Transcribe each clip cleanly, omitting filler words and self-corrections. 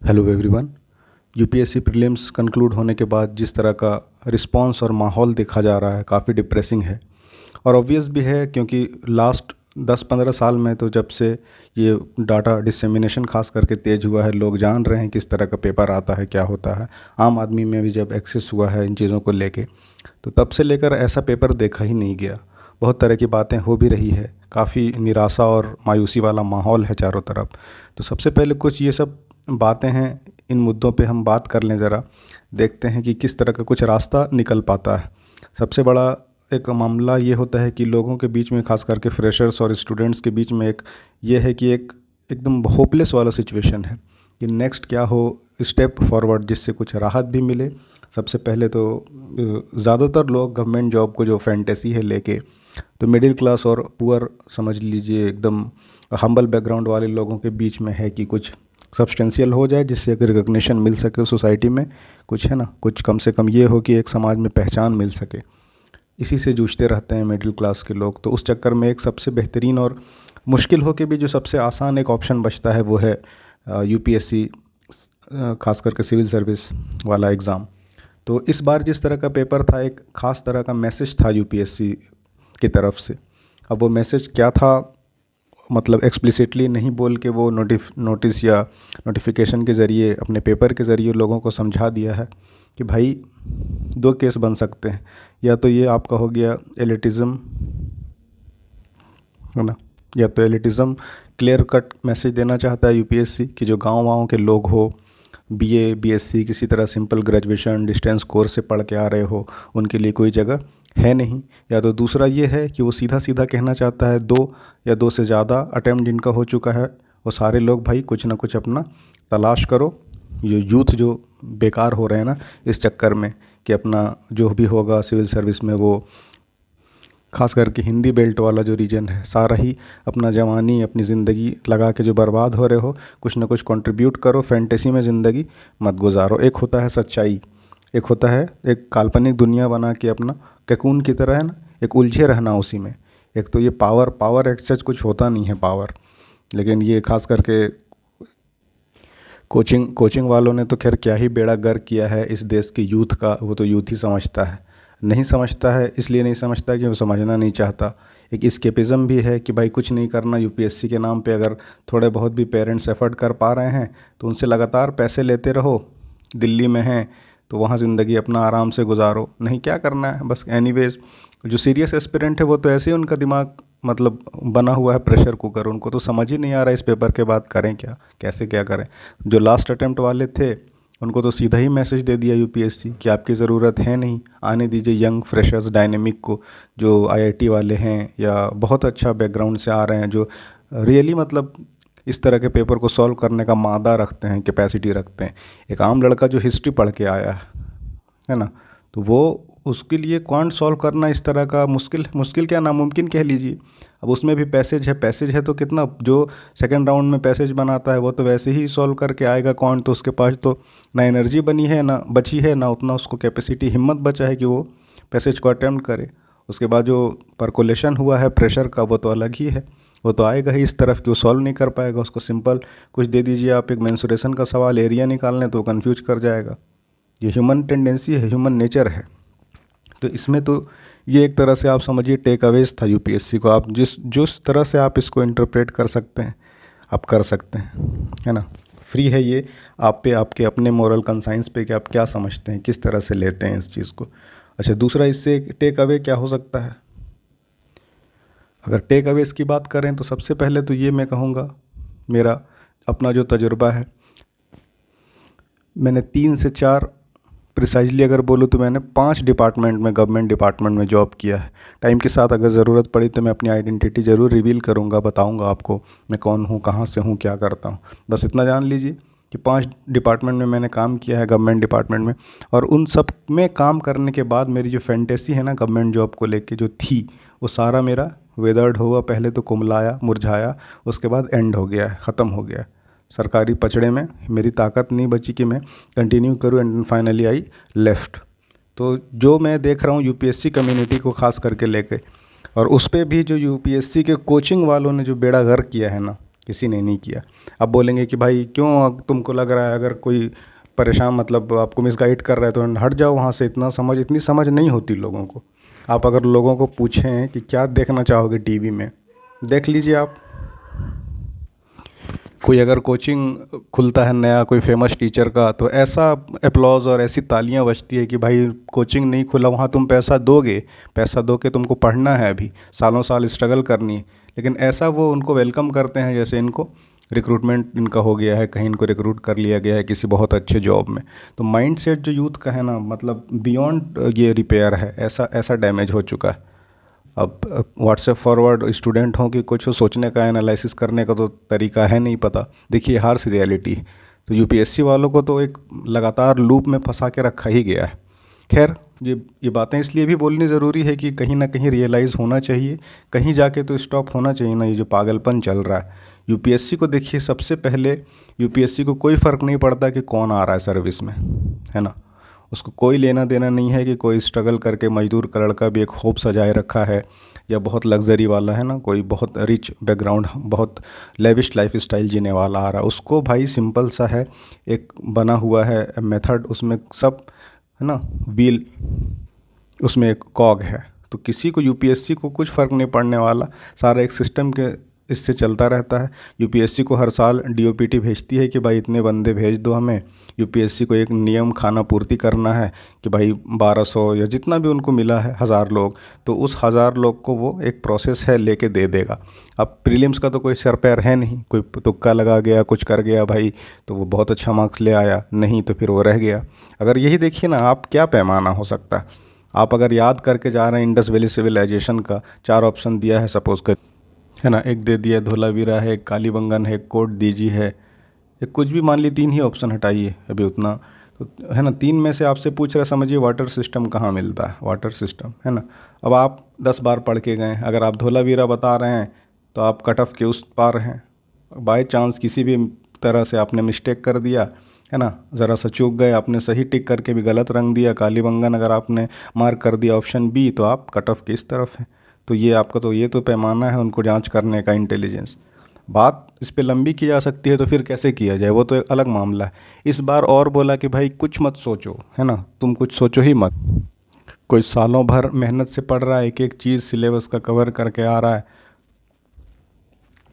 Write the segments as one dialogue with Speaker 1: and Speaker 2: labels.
Speaker 1: Hello everyone. UPSC prelims conclude होने के बाद जिस तरह का रिस्पांस और माहौल देखा जा रहा है काफ़ी डिप्रेसिंग है और ऑब्वियस भी है, क्योंकि लास्ट 10-15 साल में तो जब से ये डाटा डिसेमिनेशन खास करके तेज़ हुआ है, लोग जान रहे हैं किस तरह का पेपर आता है, क्या होता है। आम आदमी में भी जब एक्सेस हुआ है इन चीज़ों को लेके, तो तब से लेकर ऐसा पेपर देखा ही नहीं गया। बहुत तरह की बातें हो भी रही है, काफ़ी निराशा और मायूसी वाला माहौल है चारों तरफ। तो सबसे पहले कुछ ये सब बातें हैं, इन मुद्दों पे हम बात कर लें ज़रा, देखते हैं कि किस तरह का कुछ रास्ता निकल पाता है। सबसे बड़ा एक मामला ये होता है कि लोगों के बीच में, खास करके फ्रेशर्स और स्टूडेंट्स के बीच में, एक ये है कि एक एकदम होपलेस वाला सिचुएशन है कि नेक्स्ट क्या हो, स्टेप फॉरवर्ड जिससे कुछ राहत भी मिले। सबसे पहले तो ज़्यादातर लोग गवर्नमेंट जॉब को जो फैंटेसी है लेके, तो मिडिल क्लास और पुअर समझ लीजिए एकदम हम्बल बैकग्राउंड वाले लोगों के बीच में है कि कुछ सब्सटेंशियल हो जाए जिससे एक रिकग्निशन मिल सके सोसाइटी में, कुछ है ना, कुछ कम से कम ये हो कि एक समाज में पहचान मिल सके। इसी से जूझते रहते हैं मिडिल क्लास के लोग। तो उस चक्कर में एक सबसे बेहतरीन और मुश्किल हो के भी जो सबसे आसान एक ऑप्शन बचता है वो है यूपीएससी, खास करके सिविल सर्विस वाला एग्ज़ाम। तो इस बार जिस तरह का पेपर था, एक ख़ास तरह का मैसेज था यूपीएससी की तरफ से। अब वो मैसेज क्या था, मतलब एक्सप्लिसिटली नहीं बोल के वो नोटिस या नोटिफिकेशन के ज़रिए, अपने पेपर के ज़रिए लोगों को समझा दिया है कि भाई दो केस बन सकते हैं। या तो ये आपका हो गया एलिटिज़म, है ना, या तो एलिटिज़म क्लियर कट मैसेज देना चाहता है यूपीएससी कि जो गाँव के लोग हो, बीए बीएससी किसी तरह सिंपल ग्रेजुएशन डिस्टेंस कोर्स से पढ़ के आ रहे हो, उनके लिए कोई जगह है नहीं। या तो दूसरा ये है कि वो सीधा सीधा कहना चाहता है, दो या दो से ज़्यादा अटैम्प्ट जिनका हो चुका है वो सारे लोग भाई कुछ ना कुछ अपना तलाश करो। ये यूथ जो बेकार हो रहे हैं ना इस चक्कर में कि अपना जो भी होगा सिविल सर्विस में, वो खास करके हिंदी बेल्ट वाला जो रीजन है, सारा ही अपना जवानी अपनी ज़िंदगी लगा के जो बर्बाद हो रहे हो, कुछ ना कुछ कंट्रीब्यूट करो, फैंटेसी में ज़िंदगी मत गुजारो। एक होता है सच्चाई, एक होता है एक काल्पनिक दुनिया बना के अपना कैकून की तरह, है ना, एक उलझे रहना उसी में। एक तो ये पावर एक्सच कुछ होता नहीं है पावर, लेकिन ये खास करके कोचिंग वालों ने तो खैर क्या ही बेड़ा गर्क किया है इस देश के यूथ का, वो तो यूथ ही समझता है। नहीं समझता है इसलिए नहीं समझता कि वो समझना नहीं चाहता। एक इस्केपिज़म भी है कि भाई कुछ नहीं करना, यूपीएससी के नाम पे अगर थोड़े बहुत भी पेरेंट्स एफर्ट कर पा रहे हैं तो उनसे लगातार पैसे लेते रहो। दिल्ली में हैं तो वहाँ ज़िंदगी अपना आराम से गुजारो, नहीं क्या करना है बस। एनीवेज जो सीरियस एस्पिरेंट है वो तो ऐसे ही उनका दिमाग मतलब बना हुआ है प्रेशर कुकर, उनको तो समझ ही नहीं आ रहा इस पेपर के बाद करें क्या, कैसे क्या करें। जो लास्ट अटेम्प्ट वाले थे उनको तो सीधा ही मैसेज दे दिया यूपीएससी कि आपकी ज़रूरत है नहीं, आने दीजिए यंग फ्रेशर्स डायनेमिक को, जो आईआईटी वाले हैं या बहुत अच्छा बैकग्राउंड से आ रहे हैं, जो रियली मतलब इस तरह के पेपर को सॉल्व करने का मादा रखते हैं, कैपेसिटी रखते हैं। एक आम लड़का जो हिस्ट्री पढ़ के आया है ना, तो वो उसके लिए क्वांट सॉल्व करना इस तरह का मुश्किल क्या नामुमकिन कह लीजिए। अब उसमें भी पैसेज है तो कितना, जो सेकंड राउंड में पैसेज बनाता है वो तो वैसे ही सॉल्व करके आएगा क्वांट, तो उसके पास तो ना एनर्जी बनी है, ना बची है, ना उतना उसको कैपेसिटी हिम्मत बचा है कि वो पैसेज को अटैम्प्ट करे। उसके बाद जो परकोलेशन हुआ है प्रेशर का वो तो अलग ही है, वो तो आएगा ही इस तरफ कि वो सॉल्व नहीं कर पाएगा। उसको सिंपल कुछ दे दीजिए आप, एक मेंसुरेशन का सवाल, एरिया निकालने, तो कंफ्यूज कर जाएगा। ये ह्यूमन टेंडेंसी है, ह्यूमन नेचर है। तो इसमें तो ये एक तरह से आप समझिए टेक अवेज था यूपीएससी को। आप जिस तरह से आप इसको इंटरप्रेट कर सकते हैं आप कर सकते हैं, है ना। फ्री है ये आप पे, आपके अपने मोरल कंसाइंस पे कि आप क्या समझते हैं, किस तरह से लेते हैं इस चीज़ को। अच्छा, दूसरा इससे टेक अवे क्या हो सकता है। अगर टेक अवेज की बात करें तो सबसे पहले तो ये मैं कहूँगा, मेरा अपना जो तजुर्बा है, मैंने 3 से 4, प्रिसाइजली अगर बोलूँ तो मैंने 5 डिपार्टमेंट में, गवर्नमेंट डिपार्टमेंट में जॉब किया है। टाइम के साथ अगर ज़रूरत पड़ी तो मैं अपनी आइडेंटिटी ज़रूर रिवील करूँगा, बताऊँगा आपको मैं कौन हूँ, कहाँ से हूँ, क्या करता हूँ। बस इतना जान लीजिए कि 5 डिपार्टमेंट में मैंने काम किया है, गवर्नमेंट डिपार्टमेंट में। और उन सब में काम करने के बाद मेरी जो फैंटेसी है ना गवर्नमेंट जॉब को लेके जो थी, वो सारा मेरा वेदर्ड हुआ। पहले तो कुमलाया, मुरझाया, उसके बाद एंड हो गया, ख़त्म हो गया। सरकारी पचड़े में मेरी ताकत नहीं बची कि मैं कंटिन्यू करूँ, एंड फाइनली आई लेफ़्ट। तो जो मैं देख रहा हूँ यूपीएससी कम्युनिटी को खास करके लेके, और उस पर भी जो यूपीएससी के कोचिंग वालों ने जो बेड़ा गर्क किया है ना, किसी ने नहीं किया। अब बोलेंगे कि भाई क्यों, तुमको लग रहा है अगर कोई परेशान मतलब आपको मिसगाइड कर रहा है तो हट जाओ वहाँ से, इतनी समझ नहीं होती लोगों को। आप अगर लोगों को पूछें कि क्या देखना चाहोगे टीवी में, देख लीजिए आप, कोई अगर कोचिंग खुलता है नया कोई फेमस टीचर का, तो ऐसा एप्लॉज और ऐसी तालियां बजती है कि भाई कोचिंग नहीं खुला, वहाँ तुम पैसा दोगे, पैसा दो के तुमको पढ़ना है, अभी सालों साल स्ट्रगल करनी है। लेकिन ऐसा वो उनको वेलकम करते हैं जैसे इनको रिक्रूटमेंट इनका हो गया है, कहीं इनको रिक्रूट कर लिया गया है किसी बहुत अच्छे जॉब में। तो माइंडसेट जो यूथ का है ना, मतलब बियॉन्ड ये रिपेयर है, ऐसा ऐसा डैमेज हो चुका है। अब व्हाट्सएप फॉरवर्ड स्टूडेंट हों कि कुछ सोचने का, एनालिसिस करने का तो तरीका है नहीं पता। देखिए हार्श रियलिटी, तो यूपीएससी वालों को तो एक लगातार लूप में फंसा के रखा ही गया है। खैर ये बातें इसलिए भी बोलनी ज़रूरी है कि कहीं ना कहीं रियलाइज़ होना चाहिए, कहीं जाके तो स्टॉप होना चाहिए ना ये जो पागलपन चल रहा है। यूपीएससी को देखिए, सबसे पहले यूपीएससी को कोई फ़र्क नहीं पड़ता कि कौन आ रहा है सर्विस में, है ना। उसको कोई लेना देना नहीं है कि कोई स्ट्रगल करके मजदूर का लड़का भी एक होप सजाए रखा है, या बहुत लग्जरी वाला है ना, कोई बहुत रिच बैकग्राउंड, बहुत लेविश लाइफ स्टाइल जीने वाला आ रहा है। उसको भाई सिंपल सा है, एक बना हुआ है मेथड, उसमें सब है ना, व्हील, उसमें एक कॉग है। तो किसी को यूपीएससी को कुछ फ़र्क नहीं पड़ने वाला, सारा एक सिस्टम के इससे चलता रहता है। यूपीएससी को हर साल डीओपीटी भेजती है कि भाई इतने बंदे भेज दो हमें। यूपीएससी को एक नियम खाना पूर्ति करना है कि भाई 1200 या जितना भी उनको मिला है 1000 लोग, तो उस 1000 लोग को वो एक प्रोसेस है लेके दे देगा। अब प्रीलिम्स का तो कोई सर पैर है नहीं, कोई तुक्का लगा गया कुछ कर गया भाई तो वो बहुत अच्छा मार्क्स ले आया, नहीं तो फिर वो रह गया। अगर यही देखिए ना आप, क्या पैमाना हो सकता है। आप अगर याद करके जा रहे हैं इंडस वैली सिविलाइजेशन का, 4 ऑप्शन दिया है सपोज़ कर, है ना, एक दे दिया धोलावीरा है, एक कालीबंगन है, एक कोट दीजी है, एक कुछ भी मान ली, 3 ही ऑप्शन हटाइए अभी उतना, तो है ना 3 में से आपसे पूछ रहा, समझिए वाटर सिस्टम कहाँ मिलता है, वाटर सिस्टम, है ना। अब आप 10 बार पढ़ के गए, अगर आप धोलावीरा बता रहे हैं तो आप कट ऑफ के उस पार हैं। बाय चांस किसी भी तरह से आपने मिस्टेक कर दिया, है ना, ज़रा सा चूक गए, आपने सही टिक करके भी गलत रंग दिया, कालीबंगन अगर आपने मार्क कर दिया ऑप्शन बी, तो आप कट ऑफ के इस तरफ हैं। तो ये आपका, तो ये तो पैमाना है उनको जांच करने का, इंटेलिजेंस। बात इस पे लंबी की जा सकती है, तो फिर कैसे किया जाए वो तो एक अलग मामला है। इस बार और बोला कि भाई कुछ मत सोचो, है ना, तुम कुछ सोचो ही मत। कोई सालों भर मेहनत से पढ़ रहा है, एक एक चीज़ सिलेबस का कवर करके आ रहा है,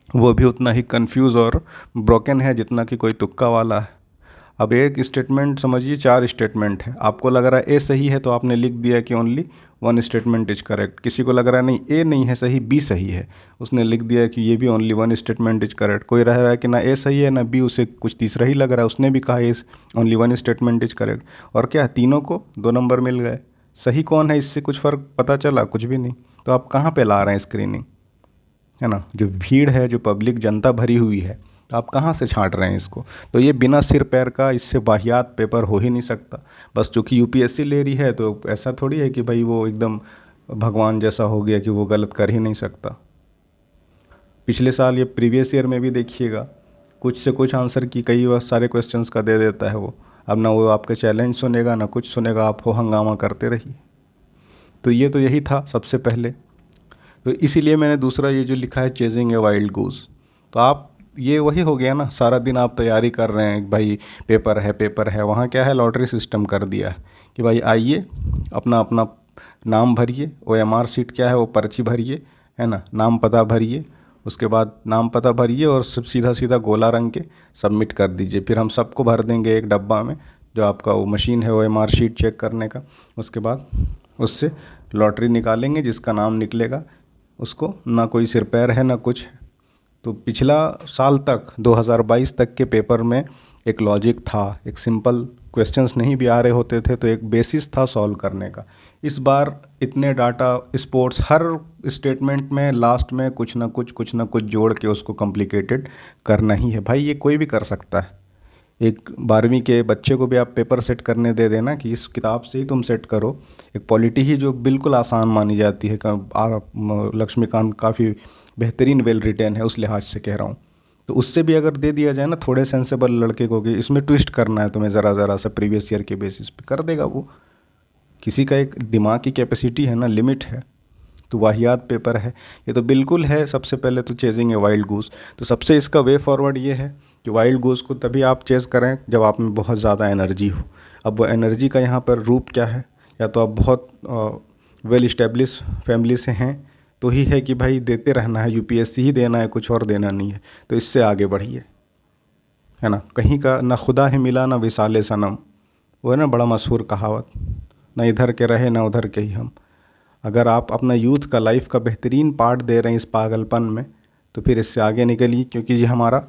Speaker 1: वो भी उतना ही कंफ्यूज और ब्रोकन है जितना कि कोई तुक्का वाला है। अब एक स्टेटमेंट समझिए, 4 स्टेटमेंट है, आपको लग रहा है ए सही है तो आपने लिख दिया कि ओनली 1 स्टेटमेंट इज करेक्ट। किसी को लग रहा है नहीं ए नहीं है सही, बी सही है, उसने लिख दिया कि ये भी ओनली 1 स्टेटमेंट इज करेक्ट। कोई रह रहा है कि ना ए सही है ना बी, उसे कुछ तीसरा ही लग रहा है, उसने भी कहा इस ओनली 1 स्टेटमेंट इज करेक्ट। और क्या, तीनों को 2 नंबर मिल गए। सही कौन है इससे कुछ फ़र्क पता चला? कुछ भी नहीं। तो आप कहाँ पे ला रहे हैं स्क्रीनिंग, है ना। जो भीड़ है, जो पब्लिक जनता भरी हुई है, तो आप कहाँ से छांट रहे हैं इसको? तो ये बिना सिर पैर का, इससे वाहियात पेपर हो ही नहीं सकता। बस चूँकि यूपीएससी ले रही है तो ऐसा थोड़ी है कि भाई वो एकदम भगवान जैसा हो गया कि वो गलत कर ही नहीं सकता। पिछले साल, ये प्रीवियस ईयर में भी देखिएगा, कुछ से कुछ आंसर की कई बार सारे क्वेश्चंस का दे देता है वो। अब ना वो आपके चैलेंज सुनेगा ना कुछ सुनेगा, आप हो हंगामा करते रहिए। तो ये तो यही था सबसे पहले। तो इसीलिए मैंने दूसरा ये जो लिखा है, चेजिंग ए वाइल्ड गूस। तो आप, ये वही हो गया ना, सारा दिन आप तैयारी कर रहे हैं भाई, पेपर है पेपर है, वहाँ क्या है, लॉटरी सिस्टम कर दिया है कि भाई आइए अपना अपना नाम भरिए, OMR शीट क्या है वो पर्ची भरिए, है ना, नाम पता भरिए, उसके बाद नाम पता भरिए और सब सीधा सीधा गोला रंग के सबमिट कर दीजिए। फिर हम सबको भर देंगे एक डब्बा में, जो आपका वो मशीन है OMR शीट चेक करने का। उसके बाद उससे लॉटरी निकालेंगे, जिसका नाम निकलेगा उसको ना कोई सिर पैर है ना कुछ है। तो पिछला साल तक 2022 तक के पेपर में एक लॉजिक था, एक सिंपल क्वेश्चंस नहीं भी आ रहे होते थे तो एक बेसिस था सॉल्व करने का। इस बार इतने डाटा स्पोर्ट्स, हर स्टेटमेंट में लास्ट में कुछ ना कुछ जोड़ के उसको कॉम्प्लिकेटेड करना ही है। भाई ये कोई भी कर सकता है। एक 12वीं के बच्चे को भी आप पेपर सेट करने दे देना कि इस किताब से ही तुम सेट करो। एक पॉलिटी ही जो बिल्कुल आसान मानी जाती है, लक्ष्मीकांत काफ़ी बेहतरीन वेल रिटेन है, उस लिहाज से कह रहा हूँ। तो उससे भी अगर दे दिया जाए ना थोड़े सेंसेबल लड़के को कि इसमें ट्विस्ट करना है तुम्हें ज़रा सा प्रीवियस ईयर के बेसिस पे, कर देगा वो। किसी का एक दिमाग की कैपेसिटी है ना, लिमिट है। तो वाहियात पेपर है ये, तो बिल्कुल है सबसे पहले तो चेजिंग ए वाइल्ड गूस। तो सबसे इसका वे फॉरवर्ड ये है कि वाइल्ड गूस को तभी आप चेज़ करें जब आप में बहुत ज़्यादा एनर्जी हो। अब वो एनर्जी का यहाँ पर रूप क्या है, या तो आप बहुत वेल इस्टेब्लिश फैमिली से हैं तो ही है कि भाई देते रहना है, यूपीएससी ही देना है, कुछ और देना नहीं है, तो इससे आगे बढ़िए, है ना। कहीं का ना खुदा ही मिला ना विसाले सनम, वो है ना बड़ा मशहूर कहावत, ना इधर के रहे ना उधर के ही हम। अगर आप अपना यूथ का लाइफ का बेहतरीन पार्ट दे रहे हैं इस पागलपन में, तो फिर इससे आगे निकलिए, क्योंकि ये हमारा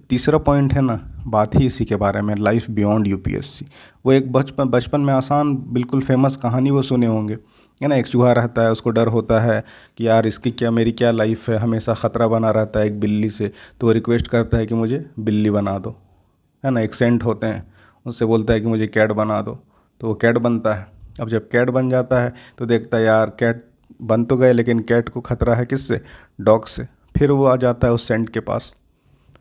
Speaker 1: तीसरा पॉइंट है ना, बात ही इसी के बारे में, लाइफ बियॉन्ड यूपीएससी। वो एक बचपन में आसान बिल्कुल फेमस कहानी वो सुने होंगे, है ना। एक चूहा रहता है, उसको डर होता है कि यार इसकी क्या मेरी क्या लाइफ है, हमेशा ख़तरा बना रहता है एक बिल्ली से, तो वो रिक्वेस्ट करता है कि मुझे बिल्ली बना दो, है ना। एक सेंट होते हैं, उससे बोलता है कि मुझे कैट बना दो, तो वो कैट बनता है। अब जब कैट बन जाता है तो देखता है यार कैट बन तो गए, लेकिन कैट को खतरा है किससे, डॉग से। फिर वो आ जाता है उस सेंट के पास,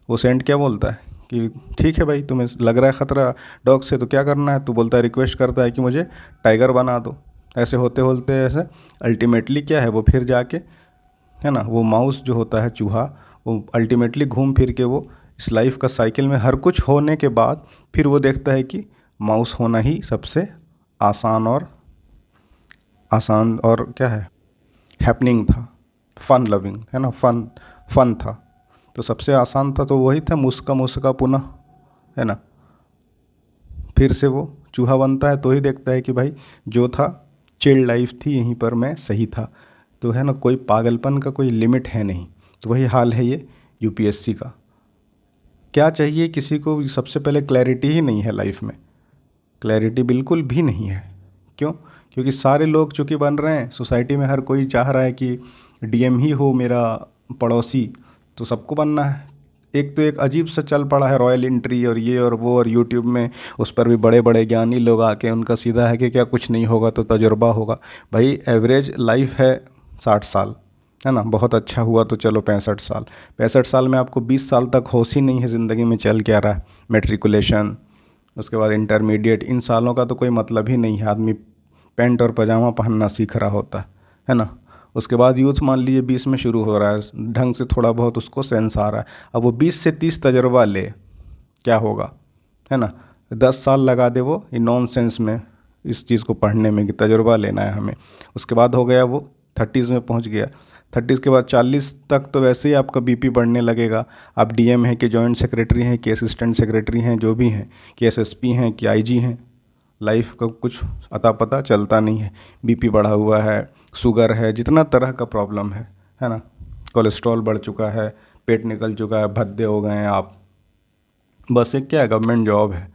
Speaker 1: वो सेंट क्या बोलता है कि ठीक है भाई तुम्हें लग रहा है ख़तरा डॉग से, तो क्या करना है, तो बोलता है, रिक्वेस्ट करता है कि मुझे टाइगर बना दो। ऐसे होते होते ऐसे अल्टीमेटली क्या है, वो फिर जाके, है ना, वो माउस जो होता है चूहा, वो अल्टीमेटली घूम फिर के वो इस लाइफ का साइकिल में हर कुछ होने के बाद फिर वो देखता है कि माउस होना ही सबसे आसान और क्या है, हैपनिंग था, फन लविंग, है ना, फन था। तो सबसे आसान था तो वही था, मुस्का मुस्का पुनः, है ना। फिर से वो चूहा बनता है तो ही देखता है कि भाई जो था चिल्ड लाइफ थी, यहीं पर मैं सही था। तो है ना, कोई पागलपन का कोई लिमिट है नहीं। तो वही हाल है ये यूपीएससी का। क्या चाहिए किसी को, सबसे पहले क्लैरिटी ही नहीं है लाइफ में, क्लैरिटी बिल्कुल भी नहीं है। क्यों? क्योंकि सारे लोग चूँकि बन रहे हैं सोसाइटी में, हर कोई चाह रहा है कि डीएम ही हो मेरा पड़ोसी, तो सबको बनना है। एक तो एक अजीब सा चल पड़ा है रॉयल एंट्री और ये और वो, और यूट्यूब में उस पर भी बड़े बड़े ज्ञानी लोग आके उनका सीधा है कि क्या कुछ नहीं होगा तो तजुर्बा होगा। भाई एवरेज लाइफ है 60 साल, है ना, बहुत अच्छा हुआ तो चलो 65 साल। 65 साल में आपको 20 साल तक होश ही नहीं है ज़िंदगी में चल क्या रहा है, मेट्रिकुलेशन, उसके बाद इंटरमीडिएट, इन सालों का तो कोई मतलब ही नहीं है। आदमी पैंट और पजामा पहनना सीख रहा होता है ना। उसके बाद यूथ मान लीजिए 20 में शुरू हो रहा है, ढंग से थोड़ा बहुत उसको सेंस आ रहा है, अब वो 20 से 30 तजर्बा ले, क्या होगा, है ना। 10 साल लगा दे वो नॉन सेंस में इस चीज़ को पढ़ने में कि तजुर्बा लेना है हमें। उसके बाद हो गया वो 30s में पहुंच गया, 30s के बाद 40 तक तो वैसे ही आपका बीपी बढ़ने लगेगा। आप डीएम हैं कि जॉइंट सेक्रेटरी हैं कि असिस्टेंट सेक्रेटरी हैं, जो भी हैं, कि एसएसपी हैं कि आईजी हैं, लाइफ का कुछ अता पता चलता नहीं है। बीपी बढ़ा हुआ है, शुगर है, जितना तरह का प्रॉब्लम है ना, कोलेस्ट्रॉल बढ़ चुका है, पेट निकल चुका है, भद्दे हो गए हैं आप। बस एक क्या है, गवर्नमेंट जॉब है,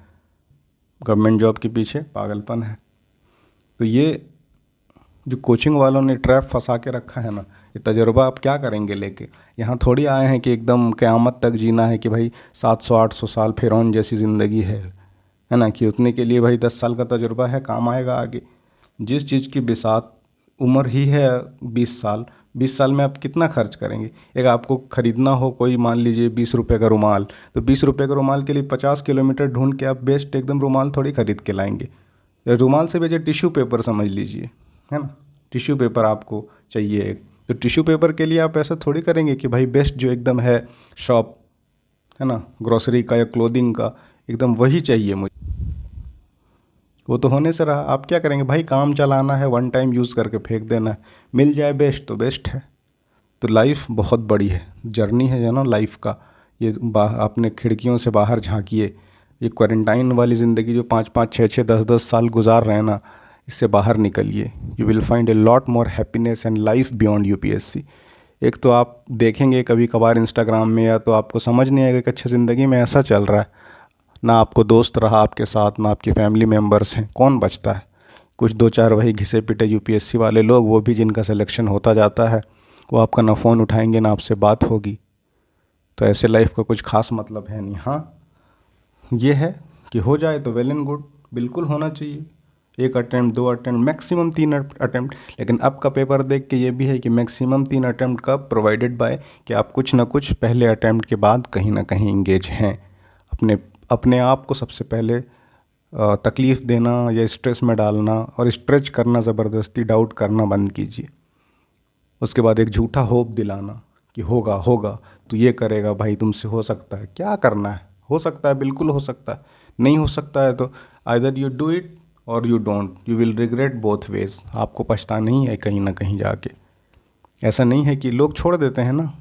Speaker 1: गवर्नमेंट जॉब के पीछे पागलपन है। तो ये जो कोचिंग वालों ने ट्रैप फंसा के रखा है ना, ये तजुर्बा आप क्या करेंगे लेके। यहाँ थोड़ी आए हैं कि एकदम क़यामत तक जीना है कि भाई 700-800 साल फिरौन जैसी ज़िंदगी है ना, कि उतने के लिए भाई 10 साल का तजुर्बा है, काम आएगा आगे। जिस चीज़ की बिसात उम्र ही है 20 साल, 20 साल में आप कितना खर्च करेंगे। एक आपको ख़रीदना हो कोई, मान लीजिए 20 रुपये का रुमाल, तो 20 रुपये का रुमाल के लिए 50 किलोमीटर ढूंढ के आप बेस्ट एकदम रुमाल थोड़ी ख़रीद के लाएंगे। रुमाल से बेचे टिश्यू पेपर समझ लीजिए, है ना, टिश्यू पेपर आपको चाहिए एक, तो टिश्यू पेपर के लिए आप ऐसा थोड़ी करेंगे कि भाई बेस्ट जो एकदम है शॉप, है ना, ग्रोसरी का या क्लोथिंग का, एकदम वही चाहिए मुझे। वो तो होने से रहा, आप क्या करेंगे भाई, काम चलाना है, वन टाइम यूज़ करके फेंक देना है, मिल जाए बेस्ट तो बेस्ट है। तो लाइफ बहुत बड़ी है, जर्नी है ना लाइफ का। ये अपने खिड़कियों से बाहर झांकिए, ये क्वारंटाइन वाली ज़िंदगी जो 5-5, 6-6, 10-10 साल गुजार रहे हैं ना, इससे बाहर निकलिए। You will find a lot more happiness and life beyond UPSC. एक तो आप देखेंगे कभी कभार इंस्टाग्राम में, या तो आपको समझ नहीं आएगा कि अच्छा ज़िंदगी में ऐसा चल रहा है, ना आपको दोस्त रहा आपके साथ, ना आपकी फैमिली मेम्बर्स हैं, कौन बचता है। कुछ 2-4 वही घिसे पिटे यूपीएससी वाले लोग, वो भी जिनका सिलेक्शन होता जाता है, वो आपका ना फ़ोन उठाएंगे ना आपसे बात होगी। तो ऐसे लाइफ का कुछ खास मतलब है नहीं। हाँ ये है कि हो जाए तो वेल एंड गुड, बिल्कुल होना चाहिए। 1 अटैम्प्ट, 2 अटैम्प्ट, मैक्सिमम 3 अटैम्प्ट। लेकिन अब का पेपर देख के ये भी है कि मैक्सिमम 3 अटैम्प्ट का प्रोवाइडेड बाय कि आप कुछ ना कुछ पहले अटैम्प्ट के बाद कहीं ना कहीं इंगेज हैं। अपने आप को सबसे पहले तकलीफ़ देना या स्ट्रेस में डालना और स्ट्रेच करना, ज़बरदस्ती डाउट करना बंद कीजिए। उसके बाद एक झूठा होप दिलाना कि होगा होगा, तू ये करेगा भाई, तुमसे हो सकता है। क्या करना है? हो सकता है, बिल्कुल हो सकता है। नहीं हो सकता है तो आइदर यू डू इट और you don't, you will regret both ways. आपको पछताना ही है कहीं ना कहीं जाके। ऐसा नहीं है कि लोग छोड़ देते हैं ना,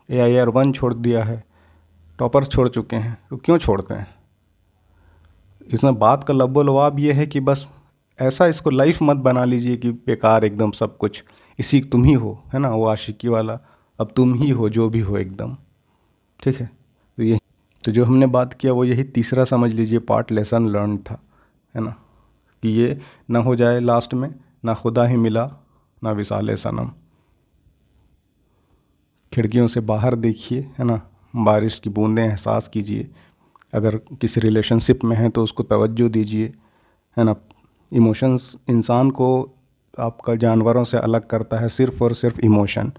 Speaker 1: AIR 1 छोड़ दिया है, टॉपर्स छोड़ चुके हैं, तो क्यों छोड़ते हैं? इसमें बात का लब्बो लवाब ये है कि बस ऐसा इसको लाइफ मत बना लीजिए कि बेकार एकदम सब कुछ, इसी तुम ही हो, है ना, वो आशिकी वाला, अब तुम ही हो जो भी हो एकदम। ठीक है, तो ये तो जो हमने बात किया वो यही तीसरा समझ लीजिए पार्ट लेसन लर्न था, है ना, कि ये ना हो जाए लास्ट में ना खुदा ही मिला ना विसाले सनम। खिड़कियों से बाहर देखिए, है ना, बारिश की बूंदें एहसास कीजिए। अगर किसी रिलेशनशिप में हैं तो उसको तवज्जो दीजिए, है ना। इमोशंस इंसान को आपका जानवरों से अलग करता है, सिर्फ़ और सिर्फ इमोशन।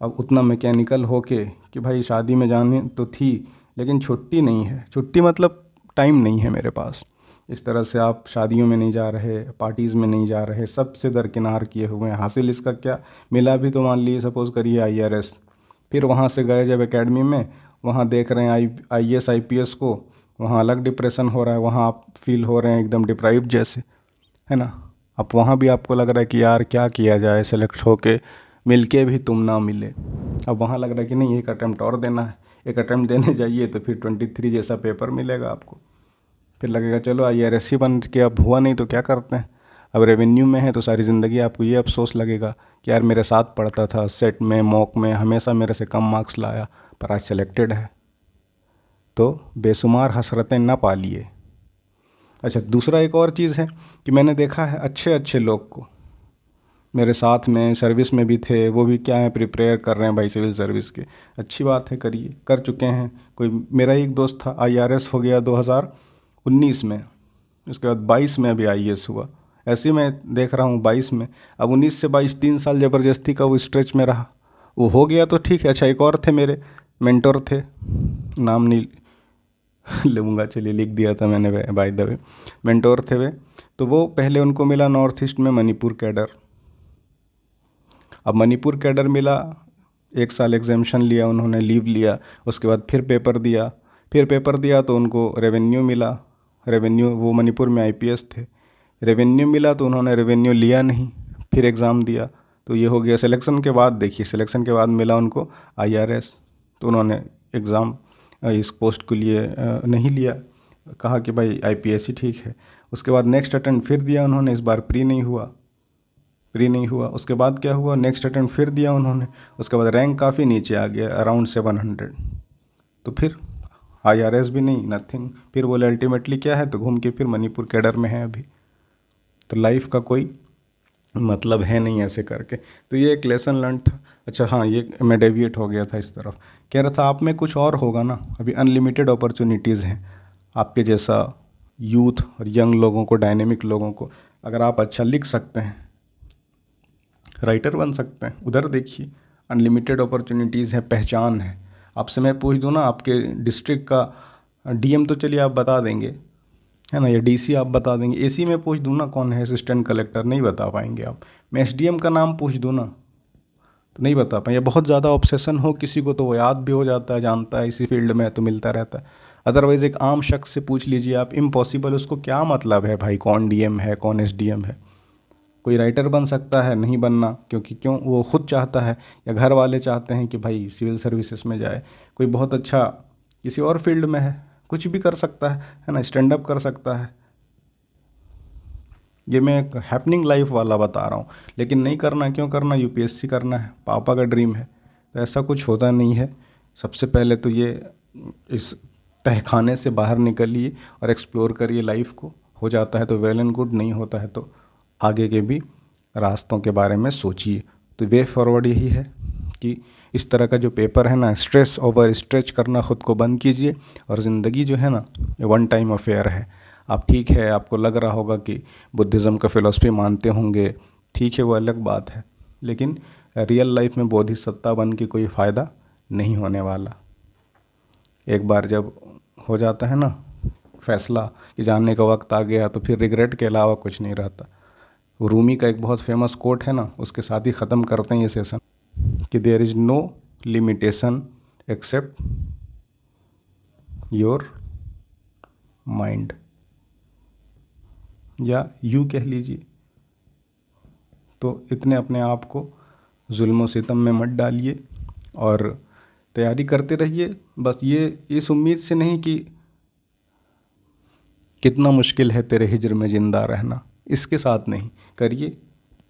Speaker 1: अब उतना मैकेनिकल हो के कि भाई शादी में जाने तो थी लेकिन छुट्टी नहीं है, छुट्टी मतलब टाइम नहीं है मेरे पास, इस तरह से आप शादियों में नहीं जा रहे, पार्टीज़ में नहीं जा रहे, सबसे दरकिनार किए हुए हैं। हासिल इसका क्या मिला भी तो मान लीजिए सपोज़ करिए IRS, फिर वहाँ से गए जब एकेडमी में, वहाँ देख रहे हैं IAS IPS को, वहाँ अलग डिप्रेशन हो रहा है, वहाँ आप फील हो रहे हैं एकदम डिप्राइव जैसे, है ना। अब वहाँ भी आपको लग रहा है कि यार क्या किया जाए, सेलेक्ट होके मिल के भी तुम ना मिले। अब वहाँ लग रहा है कि नहीं, एक अटैम्प्ट और देना है, एक अटैम्प्ट देने जाइए तो फिर 23 जैसा पेपर मिलेगा आपको, फिर लगेगा चलो IRS ही बन के, अब हुआ नहीं तो क्या करते हैं। अब रेवेन्यू में है तो सारी ज़िंदगी आपको ये अफसोस लगेगा कि यार मेरे साथ पढ़ता था, सेट में मॉक में हमेशा मेरे से कम मार्क्स लाया, पर आज सेलेक्टेड है। तो बेशुमार हसरतें ना पालिए। अच्छा, दूसरा एक और चीज़ है कि मैंने देखा है अच्छे अच्छे लोग को, मेरे साथ में सर्विस में भी थे, वो भी क्या है प्रिपेयर कर रहे हैं भाई सिविल सर्विस के। अच्छी बात है, करिए, कर चुके हैं। कोई मेरा एक दोस्त था IRS हो गया 2019 में, उसके बाद 22 में अभी IAS हुआ। ऐसे ही मैं देख रहा हूँ 22 में, अब 19 से 22 3 साल ज़बरदस्ती का वो स्ट्रेच में रहा, वो हो गया तो ठीक है। अच्छा, एक और थे मेरे मेंटर थे, नाम नहीं लूँगा, चलिए लिख दिया था मैंने बाय द वे, मेंटोर थे वे। तो वो पहले उनको मिला नॉर्थ ईस्ट में मणिपुर कैडर। अब मणिपुर कैडर मिला, 1 साल एग्जामिशन लिया उन्होंने, लीव लिया, उसके बाद फिर पेपर दिया, फिर पेपर दिया तो उनको रेवेन्यू मिला। रेवेन्यू, वो मणिपुर में IPS थे, रेवेन्यू मिला तो उन्होंने रेवेन्यू लिया नहीं, फिर एग्ज़ाम दिया, तो ये हो गया सिलेक्शन के बाद। देखिए सिलेक्शन के बाद मिला उनको IRS, तो उन्होंने एग्ज़ाम इस पोस्ट के लिए नहीं लिया, कहा कि भाई IPS ही ठीक है। उसके बाद नेक्स्ट अटेम्प्ट फिर दिया उन्होंने, इस बार प्री नहीं हुआ, प्री नहीं हुआ। उसके बाद क्या हुआ, नेक्स्ट अटेम्प्ट फिर दिया उन्होंने, उसके बाद रैंक काफ़ी नीचे आ गया, अराउंड 700। तो फिर IRS भी नहीं, नथिंग, फिर बोले अल्टीमेटली क्या है, तो घूम के फिर मणिपुर कैडर में है अभी। तो लाइफ का कोई मतलब है नहीं ऐसे करके। तो ये एक लेसन लर्न था। अच्छा हाँ, ये मैं डेविएट हो गया था इस तरफ, कह रहा था आप में कुछ और होगा ना, अभी अनलिमिटेड अपॉर्चुनिटीज़ हैं आपके जैसा यूथ और यंग लोगों को, डायनेमिक लोगों को। अगर आप अच्छा लिख सकते हैं, राइटर बन सकते हैं, उधर देखिए, अनलिमिटेड अपॉर्चुनिटीज़ हैं, पहचान है। आपसे मैं पूछ दूँ ना आपके डिस्ट्रिक्ट का DM तो चलिए आप बता देंगे, है ना, या DC आप बता देंगे, AC में पूछ दूँ ना कौन है असिस्टेंट कलेक्टर, नहीं बता पाएंगे आप। मैं SDM का नाम पूछ दूँ ना तो नहीं बता पाएंगे। बहुत ज़्यादा ऑब्सेशन हो किसी को तो वो याद भी हो जाता है, जानता है, इसी फील्ड में है तो मिलता रहता है। अदरवाइज़ एक आम शख्स से पूछ लीजिए आप, इम्पॉसिबल, उसको क्या मतलब है भाई कौन DM है कौन SDM है। कोई राइटर बन सकता है, नहीं बनना, क्योंकि क्यों, वो खुद चाहता है या घर वाले चाहते हैं कि भाई सिविल सर्विसेज में जाए। कोई बहुत अच्छा किसी और फील्ड में है, कुछ भी कर सकता है ना, स्टैंड अप कर सकता है। ये मैं एक हैपनिंग लाइफ वाला बता रहा हूँ, लेकिन नहीं करना, क्यों करना, UPSC करना है, पापा का ड्रीम है, तो ऐसा कुछ होता नहीं है। सबसे पहले तो ये इस तहखाने से बाहर निकलिए और एक्सप्लोर करिए लाइफ को। हो जाता है तो वेल एंड गुड, नहीं होता है तो आगे के भी रास्तों के बारे में सोचिए। तो वे फॉरवर्ड यही है कि इस तरह का जो पेपर है ना, स्ट्रेस ओवर स्ट्रेच करना खुद को बंद कीजिए। और ज़िंदगी जो है ना, ये वन टाइम अफेयर है। आप ठीक है, आपको लग रहा होगा कि बुद्धिज़्म का फ़िलॉसफी मानते होंगे, ठीक है, वो अलग बात है, लेकिन रियल लाइफ में बोधिसत्ता बन के कोई फ़ायदा नहीं होने वाला। एक बार जब हो जाता है ना फैसला कि जानने का वक्त आ गया, तो फिर रिग्रेट के अलावा कुछ नहीं रहता। रूमी का एक बहुत फेमस कोट है ना, उसके साथ ही ख़त्म करते हैं ये सेशन कि there is no limitation except your mind, या यूँ कह लीजिए। तो इतने अपने आप को जुल्म सितम में मत डालिए और तैयारी करते रहिए। बस ये इस उम्मीद से नहीं कि कितना मुश्किल है तेरे हिज्र में ज़िंदा रहना, इसके साथ नहीं करिए।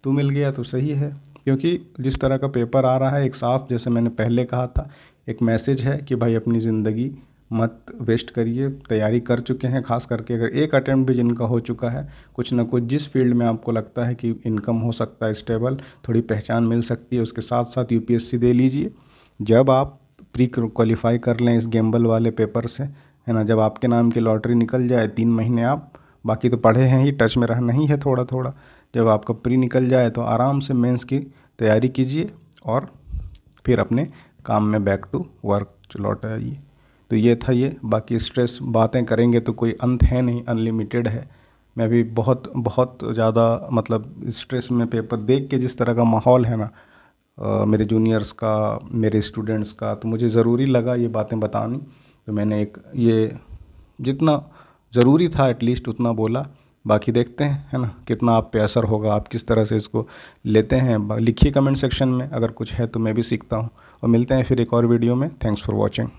Speaker 1: तू मिल गया तो सही है, क्योंकि जिस तरह का पेपर आ रहा है एक साफ, जैसे मैंने पहले कहा था, एक मैसेज है कि भाई अपनी ज़िंदगी मत वेस्ट करिए। तैयारी कर चुके हैं, खास करके अगर एक अटेम्प्ट भी जिनका हो चुका है, कुछ ना कुछ जिस फील्ड में आपको लगता है कि इनकम हो सकता है स्टेबल, थोड़ी पहचान मिल सकती है, उसके साथ साथ यूपीएससी दे लीजिए। जब आप प्री क्वालिफाई कर लें इस गैम्बल वाले पेपर से, है ना, जब आपके नाम की लॉटरी निकल जाए, 3 महीने आप बाकी तो पढ़े हैं ही, टच में रहना ही है थोड़ा थोड़ा, जब आपका प्री निकल जाए तो आराम से मेंस की तैयारी कीजिए और फिर अपने काम में बैक टू वर्क लौट आइए। तो ये था ये। बाकी स्ट्रेस बातें करेंगे तो कोई अंत है नहीं, अनलिमिटेड है। मैं भी बहुत बहुत ज़्यादा मतलब स्ट्रेस में पेपर देख के, जिस तरह का माहौल है ना मेरे जूनियर्स का, मेरे स्टूडेंट्स का, तो मुझे ज़रूरी लगा ये बातें बतानी। तो मैंने एक ये जितना ज़रूरी था एटलीस्ट उतना बोला। बाकी देखते हैं, है ना, कितना आप पे असर होगा, आप किस तरह से इसको लेते हैं। लिखिए कमेंट सेक्शन में, अगर कुछ है तो मैं भी सीखता हूँ। और मिलते हैं फिर एक और वीडियो में। Thanks for watching.